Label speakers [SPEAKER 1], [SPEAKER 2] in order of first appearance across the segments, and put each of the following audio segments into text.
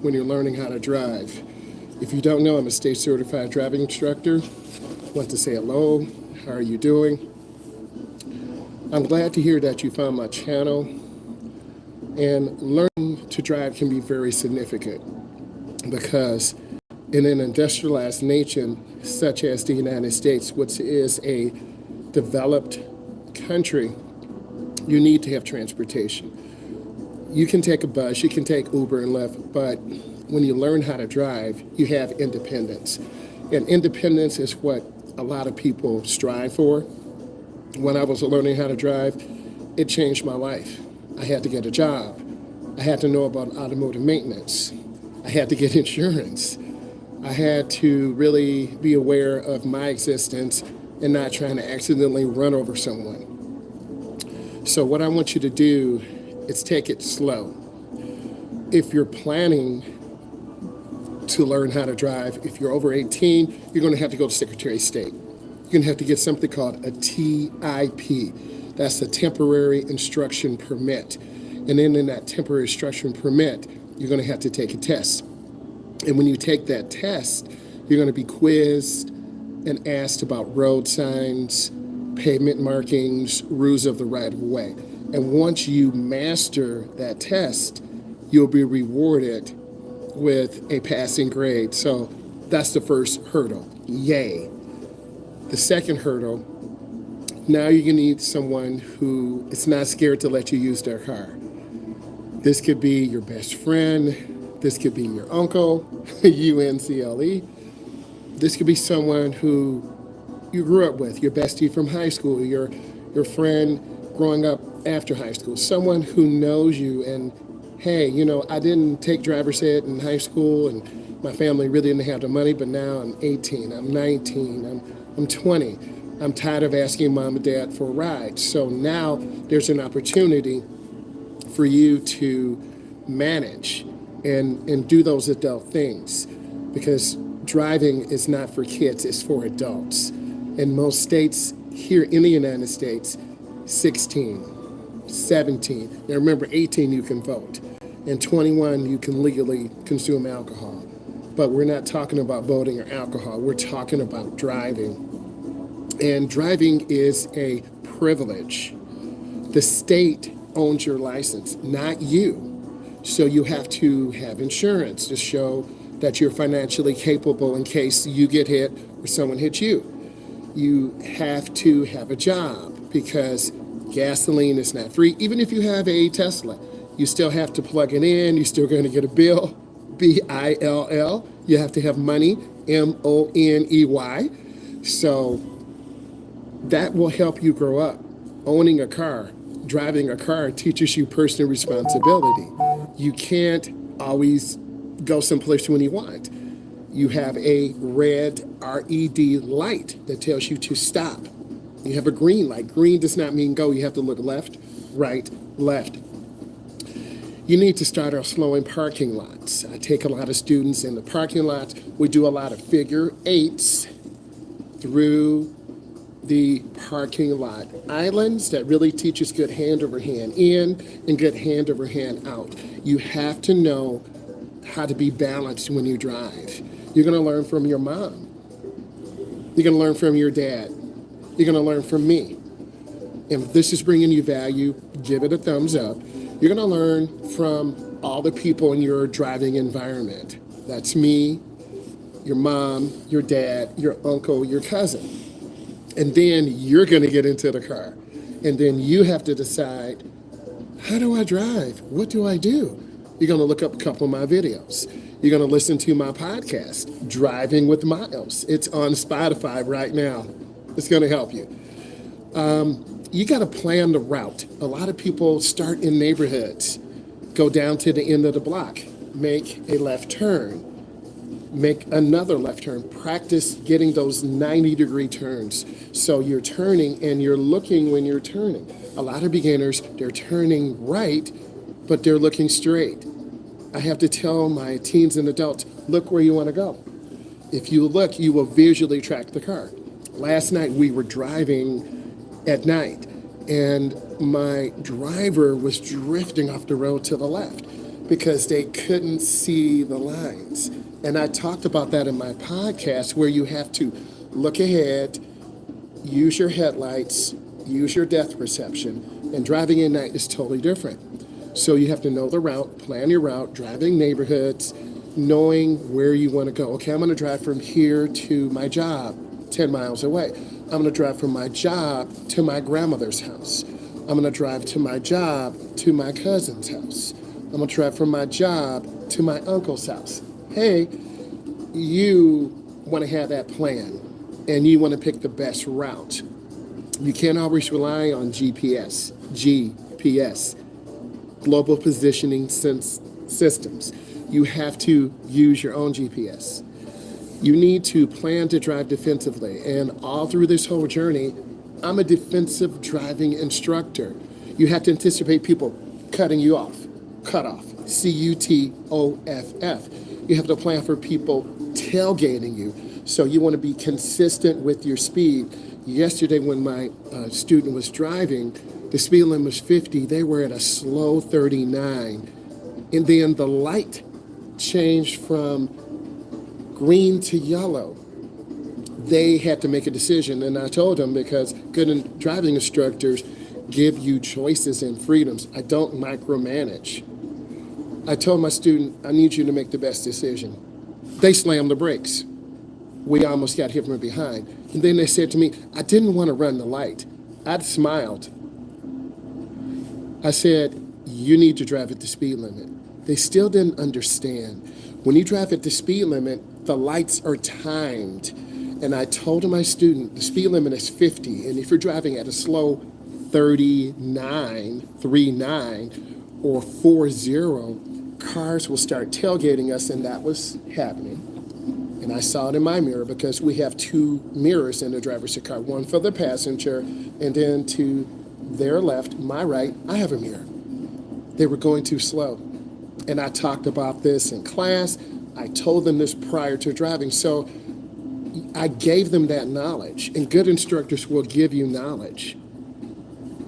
[SPEAKER 1] when you're learning how to drive. If you don't know, I'm a state certified driving instructor. Want to say hello. How are you doing? I'm glad to hear that you found my channel. And learning to drive can be very significant because in an industrialized nation such as the United States, which is a developed country, you need to have transportation. You can take a bus, you can take Uber and Lyft, but when you learn how to drive, you have independence. And independence is what a lot of people strive for. When I was learning how to drive, it changed my life. I had to get a job. I had to know about automotive maintenance. I had to get insurance. I had to really be aware of my existence and not trying to accidentally run over someone. So what I want you to do is take it slow. If you're planning to learn how to drive, if you're over 18, you're going to have to go to Secretary of State. You're going to have to get something called a TIP. That's a temporary instruction permit. And then in that temporary instruction permit, you're going to have to take a test. And when you take that test, you're going to be quizzed and asked about road signs, pavement markings, rules of the right of way. And once you master that test, you'll be rewarded with a passing grade. So that's the first hurdle. Yay. The second hurdle, now you're going to need someone who is not scared to let you use their car. This could be your best friend. This could be your uncle, UNCLE. This could be someone who you grew up with, your bestie from high school, your friend growing up after high school, someone who knows you and, hey, I didn't take driver's ed in high school and my family really didn't have the money, but now I'm 18, I'm 19, I'm 20. I'm tired of asking mom and dad for a ride. So now there's an opportunity for you to manage and do those adult things, because driving is not for kids, it's for adults. In most states here in the United States, 16, 17, now remember 18 you can vote, and 21 you can legally consume alcohol. But we're not talking about voting or alcohol, we're talking about driving. And driving is a privilege. The state owns your license, not you. So you have to have insurance to show that you're financially capable in case you get hit or someone hits you. You have to have a job because gasoline is not free. Even if you have a Tesla, you still have to plug it in. You're still going to get a bill, bill. You have to have money, money. So that will help you grow up. Owning a car, driving a car teaches you personal responsibility. You can't always go someplace when you want. You have a red LED light that tells you to stop. You have a green light. Green does not mean go. You have to look left, right, left. You need to start off slow in parking lots. I take a lot of students in the parking lots. We do a lot of figure eights through the parking lot islands that really teaches good hand over hand in and good hand over hand out. You have to know how to be balanced when you drive. You're going to learn from your mom. You're going to learn from your dad. You're going to learn from me. If this is bringing you value, give it a thumbs up. You're going to learn from all the people in your driving environment. That's me, your mom, your dad, your uncle, your cousin. And then you're going to get into the car. And then you have to decide, how do I drive? What do I do? You're going to look up a couple of my videos. You're going to listen to my podcast, Driving with Myles. It's on Spotify right now. It's going to help you. You got to plan the route. A lot of people start in neighborhoods, go down to the end of the block, make a left turn, make another left turn. Practice getting those 90-degree turns. So you're turning and you're looking when you're turning. A lot of beginners, they're turning right, but they're looking straight. I have to tell my teens and adults, look where you want to go. If you look, you will visually track the car. Last night we were driving at night and my driver was drifting off the road to the left. because they couldn't see the lines. And I talked about that in my podcast, where you have to look ahead, use your headlights, use your depth perception, and driving at night is totally different. So you have to know the route, plan your route, driving neighborhoods, knowing where you want to go. Okay, I'm going to drive from here to my job, 10 miles away. I'm going to drive from my job to my grandmother's house. I'm going to drive to my job to my cousin's house. I'm going to drive from my job to my uncle's house. Hey, you want to have that plan, and you want to pick the best route. You can't always rely on GPS, global positioning systems. You have to use your own GPS. You need to plan to drive defensively. And all through this whole journey, I'm a defensive driving instructor. You have to anticipate people cutting you off, cut off, CUTOFF. You have to plan for people tailgating you. So you want to be consistent with your speed. Yesterday when my student was driving, the speed limit was 50. They were at a slow 39. And then the light changed from green to yellow. They had to make a decision, and I told them, because good driving instructors give you choices and freedoms. I don't micromanage. I told my student, I need you to make the best decision. They slammed the brakes. We almost got hit from behind. And then they said to me, I didn't want to run the light. I'd smiled. I said, you need to drive at the speed limit. They still didn't understand. When you drive at the speed limit, the lights are timed. And I told my student, the speed limit is 50. And if you're driving at a slow 39, or 40, cars will start tailgating us, and that was happening. And I saw it in my mirror, because we have two mirrors in the driver's car, one for the passenger, and then to their left, my right, I have a mirror. They were going too slow. And I talked about this in class. I told them this prior to driving. So I gave them that knowledge, and good instructors will give you knowledge.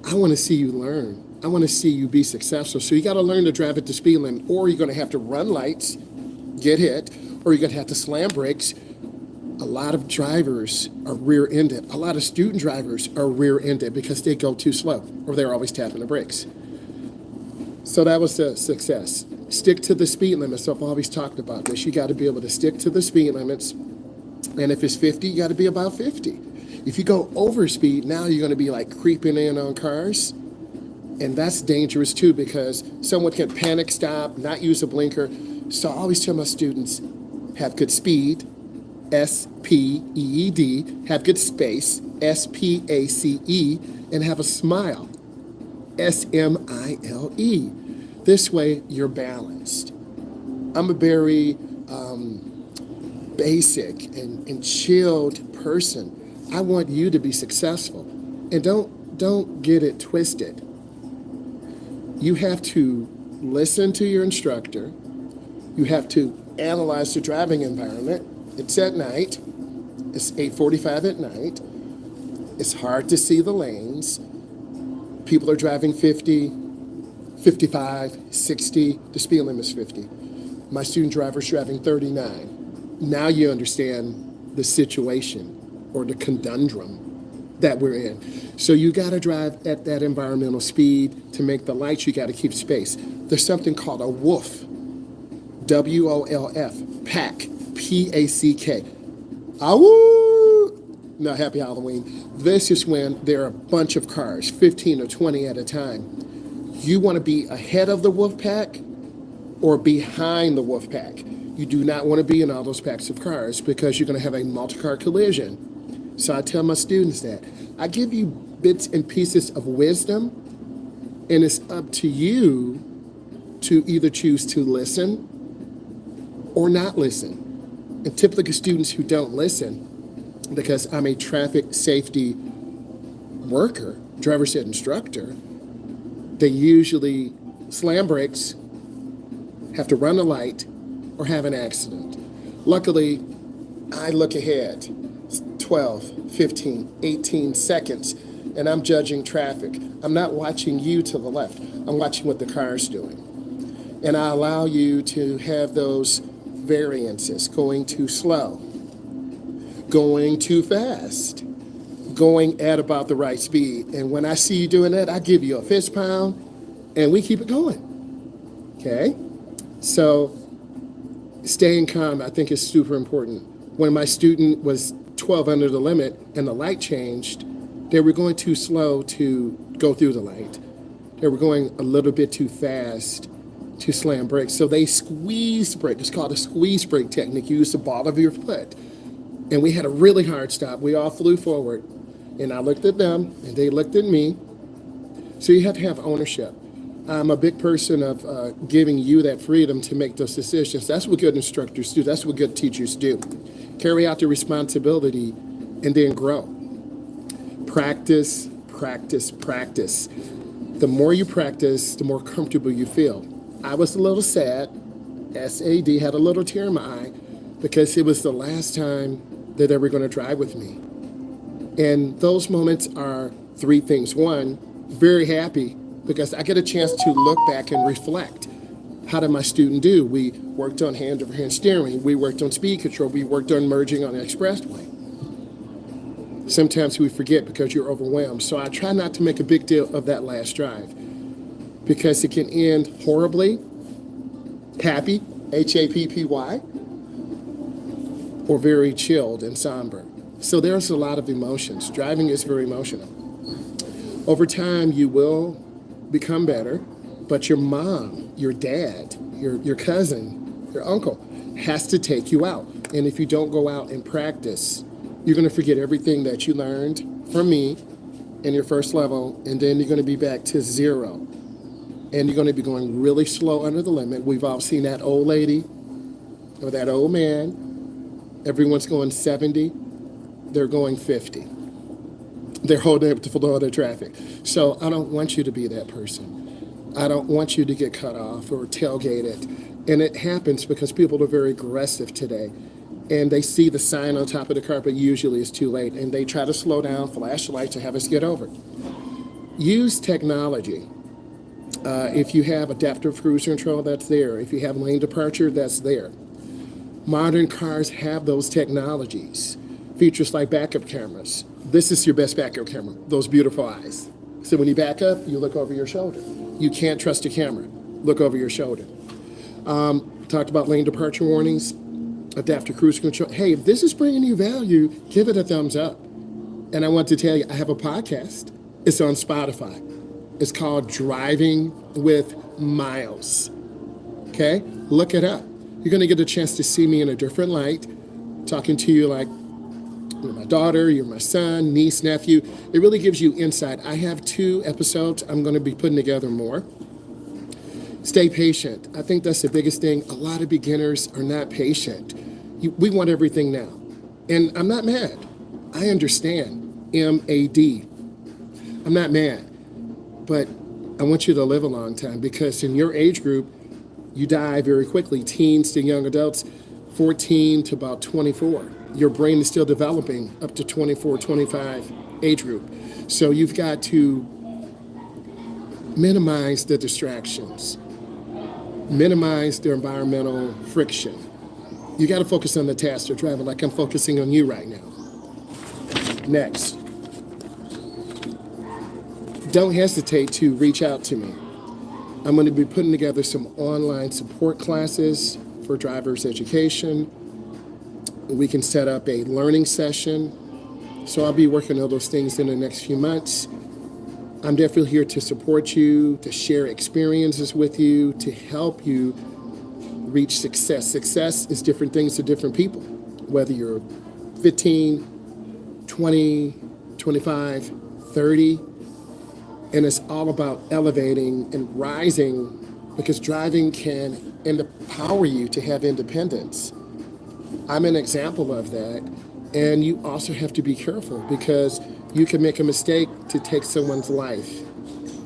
[SPEAKER 1] I want to see you learn. I want to see you be successful. So you got to learn to drive at the speed limit, or you're going to have to run lights, get hit, or you're going to have to slam brakes. A lot of drivers are rear-ended. A lot of student drivers are rear-ended because they go too slow, or they're always tapping the brakes. So that was the success. Stick to the speed limits. So I've always talked about this. You got to be able to stick to the speed limits. And if it's 50, you got to be about 50. If you go over speed, now you're going to be like creeping in on cars. And that's dangerous too, because someone can panic stop, not use a blinker. So I always tell my students, have good speed, SPEED, have good space, SPACE, and have a smile, SMILE. This way you're balanced. I'm a very basic and chilled person. I want you to be successful. And don't get it twisted. You have to listen to your instructor. You have to analyze the driving environment. It's at night. It's 8:45 at night. It's hard to see the lanes. People are driving 50, 55, 60. The speed limit is 50. My student driver's driving 39. Now you understand the situation or the conundrum that we're in. So you got to drive at that environmental speed. To make the lights, you got to keep space. There's something called a WOLF, WOLF, pack, PACK. Awoo! No, happy Halloween. This is when there are a bunch of cars, 15 or 20 at a time. You want to be ahead of the wolf pack or behind the wolf pack. You do not want to be in all those packs of cars, because you're going to have a multi-car collision. So I tell my students that. I give you bits and pieces of wisdom, and it's up to you to either choose to listen or not listen. And typically students who don't listen, because I'm a traffic safety worker, driver's ed instructor, they usually slam brakes, have to run a light, or have an accident. Luckily, I look ahead, 12, 15, 18 seconds, and I'm judging traffic. I'm not watching you to the left. I'm watching what the car's doing. And I allow you to have those variances, going too slow, going too fast, going at about the right speed. And when I see you doing that, I give you a fist pound and we keep it going. Okay? So staying calm, I think, is super important. When my student was 12 under the limit and the light changed, they were going too slow to go through the light. They were going a little bit too fast to slam brakes. So they squeezed brake. It's called a squeeze brake technique. You use the ball of your foot. And we had a really hard stop. We all flew forward. And I looked at them, and they looked at me. So you have to have ownership. I'm a big person of giving you that freedom to make those decisions. That's what good instructors do. That's what good teachers do. Carry out the responsibility and then grow. Practice, practice, practice. The more you practice, the more comfortable you feel. I was a little sad, SAD, had a little tear in my eye, because it was the last time that they were going to drive with me. And those moments are three things. One, very happy, because I get a chance to look back and reflect. How did my student do? We worked on hand-over-hand steering. We worked on speed control. We worked on merging on the expressway. Sometimes we forget because you're overwhelmed. So I try not to make a big deal of that last drive, because it can end horribly, happy, Happy, or very chilled and somber. So there's a lot of emotions. Driving is very emotional. Over time, you will become better, but your mom, your dad, your cousin, your uncle has to take you out. And if you don't go out and practice, you're going to forget everything that you learned from me in your first level, and then you're going to be back to zero. And you're going to be going really slow under the limit. We've all seen that old lady or that old man. Everyone's going 70. They're going 50. They're holding up the flow of the traffic. So I don't want you to be that person. I don't want you to get cut off or tailgated. And it happens because people are very aggressive today. And they see the sign on top of the car, but usually it's too late. And they try to slow down, flash the lights, to have us get over. Use technology. If you have adaptive cruise control, that's there. If you have lane departure, that's there. Modern cars have those technologies. Features like backup cameras. This is your best backup camera, those beautiful eyes. So when you back up, you look over your shoulder. You can't trust the camera. Look over your shoulder. Talked about lane departure warnings, adaptive cruise control. Hey, if this is bringing you value, give it a thumbs up. And I want to tell you, I have a podcast. It's on Spotify. It's called Driving with Myles. Okay? Look it up. You're going to get a chance to see me in a different light, talking to you like you're my daughter, you're my son, niece, nephew. It really gives you insight. I have 2 episodes. I'm going to be putting together more. Stay patient. I think that's the biggest thing. A lot of beginners are not patient. We want everything now. And I'm not mad. I understand. M-A-D. I'm not mad. But I want you to live a long time, because in your age group, you die very quickly. Teens to young adults, 14 to about 24. Your brain is still developing up to 24, 25 age group. So you've got to minimize the distractions, minimize the environmental friction. You got to focus on the task you're driving, like I'm focusing on you right now. Next. Don't hesitate to reach out to me. I'm going to be putting together some online support classes for driver's education. We can set up a learning session. So I'll be working on those things in the next few months. I'm definitely here to support you, to share experiences with you, to help you reach success. Success is different things to different people, whether you're 15, 20, 25, 30. And it's all about elevating and rising, because driving can empower you to have independence. I'm an example of that. And you also have to be careful, because you can make a mistake to take someone's life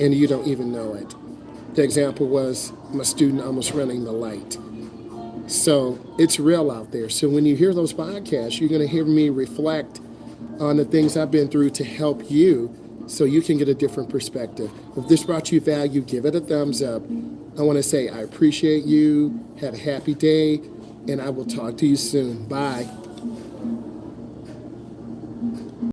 [SPEAKER 1] and you don't even know it. The example was my student almost running the light. So it's real out there. So when you hear those podcasts, you're going to hear me reflect on the things I've been through to help you, so you can get a different perspective. If this brought you value, give it a thumbs up. I want to say I appreciate you. Have a happy day, and I will talk to you soon. Bye.